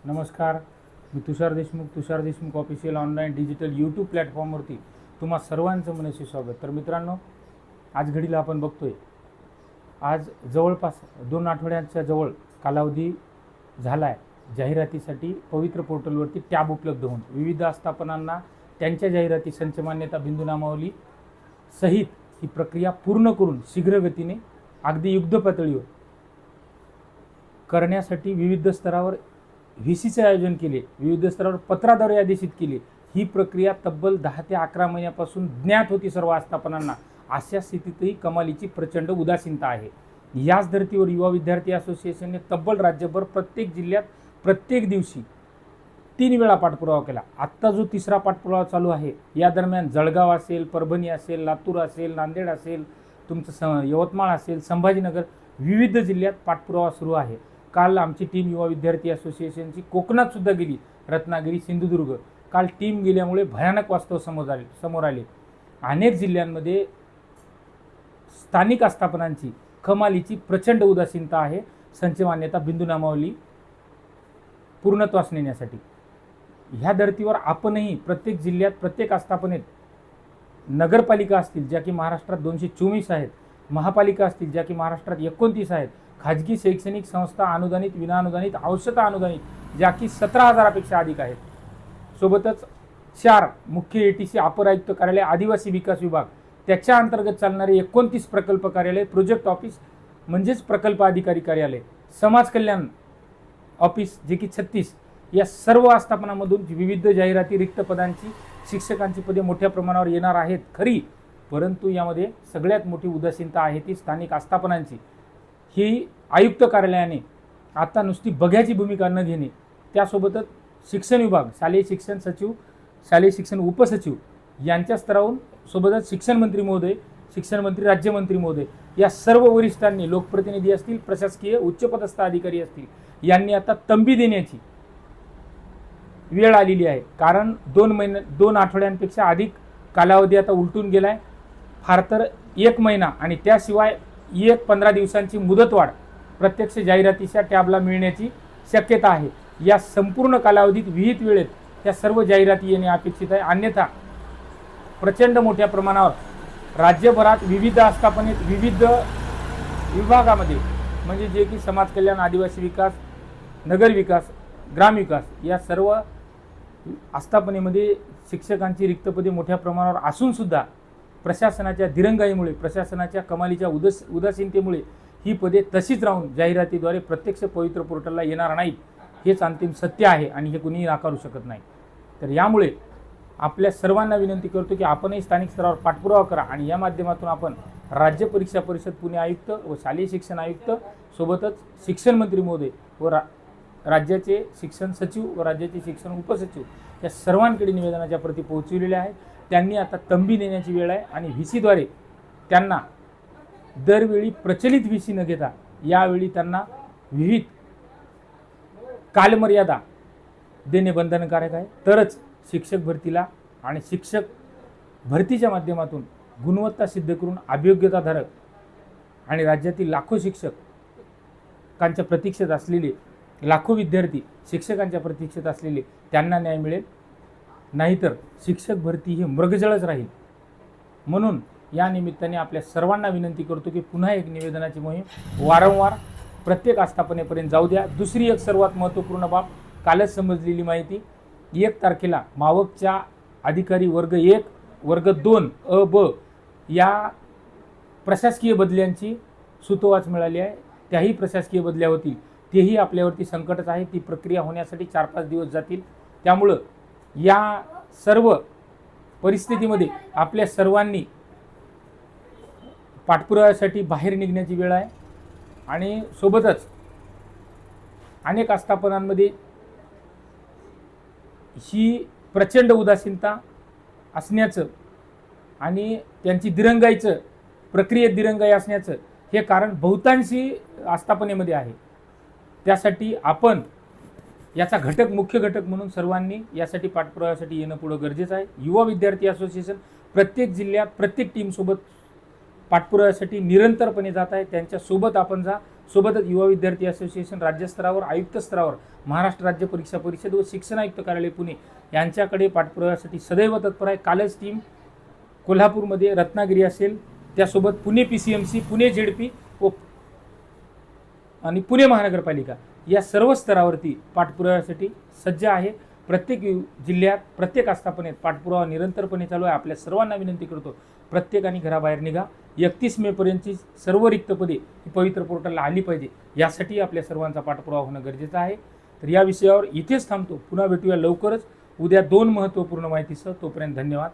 नमस्कार. मी Tushar Deshmukh official online digital YouTube प्लॅटफॉर्मवरती तुम्हा सर्वांचं मनस्वी स्वागत. तर मित्रांनो, आज घडीला आपण बघतोय, आज जवळपास 2 आठवड्यांच्या जवळ कालावधी झाला आहे जाहिरातीसाठी पवित्र पोर्टलवरती टॅब उपलब्ध होऊन विविध आस्थापनांना त्यांच्या जाहिराती संच मान्यता बिंदू नामावली सहित ही प्रक्रिया पूर्ण करून शीघ्रगतीने अगदी युद्धपातळीवर करण्यासाठी विविध स्तरावर व्हीसीचे आयोजन केले, विविध स्तरावर पत्राद्वारे आदेशित केले. ही प्रक्रिया तब्बल 10 ते 11 महिन्यापासून ज्ञात होती सर्व आस्थापनांना. अशा स्थितीतही कमालीची प्रचंड उदासीनता आहे. याच धर्तीवर युवा विद्यार्थी असोसिएशनने तब्बल राज्यभर प्रत्येक जिल्ह्यात प्रत्येक दिवशी 3 वेळा पाठपुरावा केला. आत्ता जो 3रा पाठपुरावा चालू आहे, या दरम्यान जळगाव असेल, परभणी असेल, लातूर असेल, नांदेड असेल, तुमचं यवतमाळ असेल, संभाजीनगर, विविध जिल्ह्यात पाठपुरावा सुरू आहे. काल आमची टीम युवा विद्यार्थी असोसिएशनची कोकणात सुद्धा गेली, रत्नागिरी, सिंधुदुर्ग. काल टीम गेल्यामुळे भयानक वास्तव समोर आले. अनेक जिल्ह्यांमध्ये स्थानिक आस्थापनांची कमालीची प्रचंड उदासीनता आहे संच मान्यता बिंदू नामावली पूर्णत्वास नेण्यासाठी. ह्या धर्तीवर आपणही प्रत्येक जिल्ह्यात प्रत्येक आस्थापनेत नगरपालिका असतील ज्या की महाराष्ट्रात 224 आहेत, महापालिका असतील ज्या की महाराष्ट्रात 29 आहेत, खाजगी शैक्षणिक संस्था अनुदानित, विनाअनुदानित, अंशतः अनुदानित ज्या की 17,000पेक्षा अधिक आहेत. सोबतच 4 मुख्य एटीसी अपर आयुक्त कार्यालय, आदिवासी विकास विभाग, त्याच्या अंतर्गत चालणारे 29 प्रकल्प कार्यालय, प्रोजेक्ट ऑफिस म्हणजेच प्रकल्प अधिकारी कार्यालय, समाज कल्याण ऑफिस जे की 36. या सर्व आस्थापनांमधून विविध जाहिराती रिक्त पदांची, शिक्षकांची पदे मोठ्या प्रमाणावर येणार आहेत खरी, परंतु यामध्ये सगळ्यात मोठी उदासीनता आहे ती स्थानिक आस्थापनांची. ही आयुक्त कार्यालयाने आता नुसती बघ्याची भूमिका न घेणे, त्यासोबतच शिक्षण विभाग, शालेय शिक्षण सचिव, शालेय शिक्षण उपसचिव यांच्या स्तरावरून सोबतच शिक्षण मंत्री महोदय, शिक्षण मंत्री, राज्यमंत्री महोदय या सर्व वरिष्ठांनी, लोकप्रतिनिधी असतील, प्रशासकीय उच्चपदस्थ अधिकारी असतील, यांनी आता तंबी देण्याची वेळ आलेली आहे. कारण 2 आठवड्यांपेक्षा अधिक कालावधी आता उलटून गेलाय. फार तर 1 महिना आणि त्याशिवाय 15 दिवसांची मुदतवाढ प्रत्यक्ष जाहिरातीच्या टॅबला मिळण्याची शक्यता आहे. या संपूर्ण कालावधीत विहित वेळेत त्या सर्व जाहिराती येणे अपेक्षित आहे. अन्यथा प्रचंड मोठ्या प्रमाणावर राज्यभरात विविध आस्थापनेत, विविध विभागामध्ये, म्हणजे जे की समाज कल्याण, आदिवासी विकास, नगर विकास, ग्रामविकास या सर्व आस्थापनेमध्ये शिक्षकांची रिक्तपदे मोठ्या प्रमाणावर असून सुद्धा प्रशासनाच्या दिरंगाईमुळे, प्रशासनाच्या कमालीच्या उदासीनतेमुळे ही पदे तशीच राहून जाहिरातीद्वारे प्रत्यक्ष पवित्र पोर्टलला येणार नाहीत. हेच अंतिम सत्य आहे आणि हे कुणीही नाकारू शकत नाही. तर यामुळे आपल्या सर्वांना विनंती करतो की आपणही स्थानिक स्तरावर पाठपुरावा करा आणि या माध्यमातून आपण राज्य परीक्षा परिषद पुणे आयुक्त व शालेय शिक्षण आयुक्त, सोबतच शिक्षण मंत्री महोदय व राज्याचे शिक्षण सचिव व राज्याचे शिक्षण उपसचिव या सर्वांकडे निवेदनाच्या प्रती पोहोचविलेले आहे. त्यांनी आता तंबी देण्याची वेळ आहे आणि व्हीसीद्वारे त्यांना दरवेळी प्रचलित व्हीसी न घेता यावेळी त्यांना विविध कालमर्यादा देणे बंधनकारक आहे. तरच शिक्षक भरतीला आणि शिक्षक भरतीच्या माध्यमातून गुणवत्ता सिद्ध करून अभियोग्यताधारक आणि राज्यातील लाखो शिक्षकांच्या प्रतीक्षेत असलेले, लाखो विद्यार्थी शिक्षकांच्या प्रतीक्षेत असलेले त्यांना न्याय मिळेल. नाहीतर शिक्षक भरती ही मृगजळच राहील. म्हणून या निमित्ताने आपल्या सर्वांना विनंती करतो की पुन्हा एक निवेदनाची मोहीम वारंवार प्रत्येक आस्थापनेपर्यंत जाऊ द्या. दुसरी एक सर्वात महत्त्वपूर्ण बाब, कालच समजलेली माहिती, 1 तारखेला मावकच्या अधिकारी वर्ग 1, वर्ग 2 अ ब या प्रशासकीय बदल्यांची सुतोवाच मिळाली आहे. त्याही प्रशासकीय बदल्या होतील, तेही आपल्यावरती संकटच आहे. ती प्रक्रिया होण्यासाठी 4-5 दिवस जातील. त्यामुळं या सर्व परिस्थितीमध्ये आपल्या सर्वांनी पाठपुराव्यासाठी बाहेर निघण्याची वेळ आहे. आणि सोबतच अनेक आस्थापनांमध्ये ही प्रचंड उदासीनता असण्याचं आणि त्यांची दिरंगाईचं, प्रक्रियेत दिरंगाई असण्याचं हे कारण बहुतांशी आस्थापनेमध्ये आहे. त्यासाठी आपण याचा मुख्य घटक म्हणून सर्वांनी यासाठी पाठपुराव्यासाठी येणं पुढं गरजेचं आहे. युवा विद्यार्थी असोसिएशन प्रत्येक जिल्ह्यात प्रत्येक टीमसोबत पाठपुराव्यासाठी निरंतरपणे जात आहे. त्यांच्यासोबत आपण जा, सोबतच युवा विद्यार्थी असोसिएशन राज्यस्तरावर, आयुक्त स्तरावर, महाराष्ट्र राज्य परीक्षा परिषद व शिक्षण आयुक्त कार्यालय पुणे यांच्याकडे पाठपुराव्यासाठी सदैव तत्पर आहे. कालच टीम कोल्हापूरमध्ये रत्नागिरी असेल, त्यासोबत पुणे PCMC, पुणे ZP व आणि पुणे महानगरपालिका या सर्व स्तरावरती पाठपुराव्यासाठी सज्ज आहे. प्रत्येक जिल्ह्यात, प्रत्येक आस्थापनेत पाठपुरावा निरंतरपणे चालू आहे. आपल्या सर्वांना विनंती करतो, प्रत्येकाने घराबाहेर निघा. 31 मेपर्यंतची सर्व रिक्त पदे ही पवित्र पोर्टलला आली पाहिजे, यासाठी आपल्या सर्वांचा पाठपुरावा होणं गरजेचं आहे. तर या विषयावर इथेच थांबतो. पुन्हा भेटूया लवकरच उद्या 2 महत्त्वपूर्ण माहितीसह. तोपर्यंत धन्यवाद.